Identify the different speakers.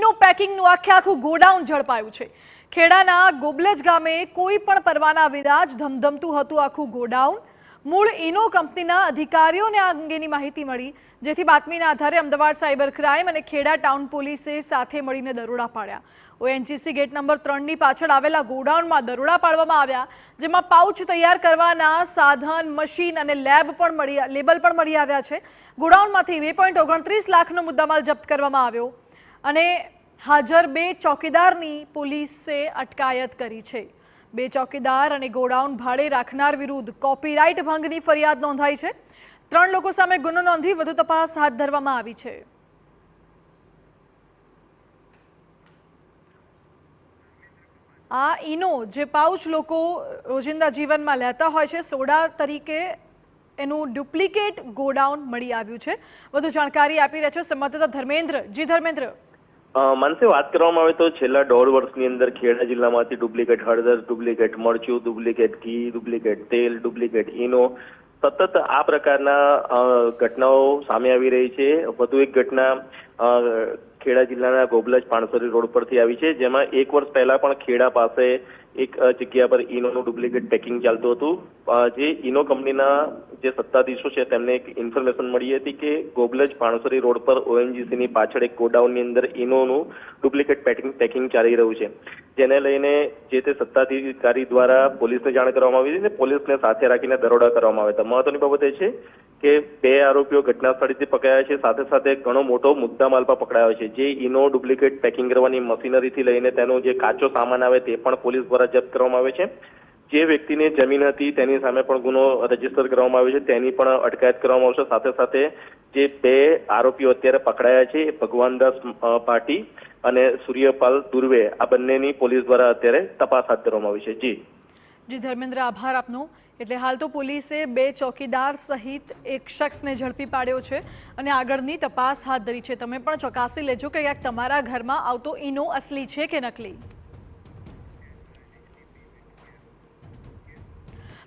Speaker 1: ઈનો પેકિંગનું આખું ગોડાઉન ઝડપાયું છે। ખેડાના ગોબલજ ગામે કોઈ પણ પરવાના વિરાજ ધમધમતું હતું આખું ગોડાઉન। મૂળ ઈનો કંપનીના અધિકારીઓને આ અંગેની માહિતી મળી, જેથી બાતમીના આધારે અમદાવાદ સાયબર ક્રાઇમ અને ખેડા ટાઉન પોલીસે સાથે મળીને દરોડા પાડ્યા। ઓએનજીસી ગેટ નંબર 3ની પાછળ આવેલા ગોડાઉનમાં દરોડા પાડવામાં આવ્યા, જેમાં પાઉચ તૈયાર કરવાના સાધન, મશીન અને લેબલ પણ મળી આવ્યા છે। ગોડાઉનમાંથી 2.29 લાખનો મુદ્દામાલ જપ્ત કરવામાં આવ્યો અને હાજર 2 ચોકીદારની પોલીસે અટકાયત કરી છે। 2 ચોકીદાર અને ગોડાઉન ભાડે રાખનાર વિરુદ્ધ કોપીરાઇટ ભંગની ફરિયાદ નોંધાઈ છે। 3 લોકો સામે ગુનો નોંધી વધુ તપાસ હાથ ધરવામાં આવી છે। આ ઈનો જે પાઉચ લોકો રોજિંદા જીવનમાં લેતા હોય છે, સોડા તરીકે એનું ડુપ્લિકેટ ગોડાઉન મળી આવ્યું છે। વધુ જાણકારી આપી રહ્યા છે સંવાદદાતા ધર્મેન્દ્ર। જી ધર્મેન્દ્ર।
Speaker 2: માનસે વાત કરવામાં આવે તો છેલ્લા 1.5 વર્ષની અંદર ખેડા જિલ્લામાંથી ડુપ્લિકેટ હળદર, ડુપ્લિકેટ મરચું, ડુપ્લિકેટ ઘી, ડુપ્લિકેટ તેલ, ડુપ્લિકેટ ઈનો સતત આ પ્રકારના ઘટનાઓ સામે આવી રહી છે। વધુ એક ઘટના ખેડા જિલ્લાના ગોબલજ પાણસરી રોડ પરથી આવી છે, જેમાં 1 વર્ષ પહેલા પણ ખેડા પાસે એક જગ્યા પર ઈનોનું ડુપ્લિકેટ પેકિંગ ચાલતું હતું। જે ઈનો કંપનીના જે સત્તાધીશો છે તેમને એક ઇન્ફોર્મેશન મળી હતી કે ગોબલજ પાણસરી રોડ પર ઓએનજીસીની પાછળ એક ગોડાઉનની અંદર ઈનોનું ડુપ્લિકેટ પેકિંગ ચાલી રહ્યું છે, જેને લઈને જે તે સત્તાધિકારી દ્વારા પોલીસને જાણ કરવામાં આવી હતી અને પોલીસને સાથે રાખીને દરોડા કરવામાં આવ્યા હતા। મહત્વની બાબત એ છે કે 2 આરોપીઓ ઘટના સ્થળેથી પકડાયા છે, સાથે સાથે ઘણો મોટો મુદ્દામાલ પણ પકડાયો છે। જે ઈનો ડુપ્લિકેટ પેકિંગ કરવાની મશીનરીથી લઈને તેનો જે કાચો સામાન આવે તે પણ પોલીસ દ્વારા જપ્ત કરવામાં આવે છે। જે વ્યક્તિની જમીન હતી તેની સામે પણ ગુનો રજીસ્ટર કરવામાં આવ્યો છે, તેની પણ અટકાયત કરવામાં આવશે। સાથે સાથે જે 2 આરોપીઓ અત્યારે પકડાયા છે, ભગવાનદાસ પાટી અને સૂર્યપાલ દુર્વે, આ બંનેની પોલીસ દ્વારા અત્યારે તપાસ હાથ ધરવામાં આવી છે।
Speaker 1: જી ધર્મેન્દ્ર, આભાર આપનો। એટલે હાલ તો પોલીસે 2 ચોકીદાર સહિત એક શખ્સને ઝડપી પાડ્યો છે અને આગળની તપાસ હાથ ધરી છે। તમે પણ ચકાસી લેજો કે ક્યાંક તમારા ઘરમાં આવતો ઈનો અસલી છે કે નકલી।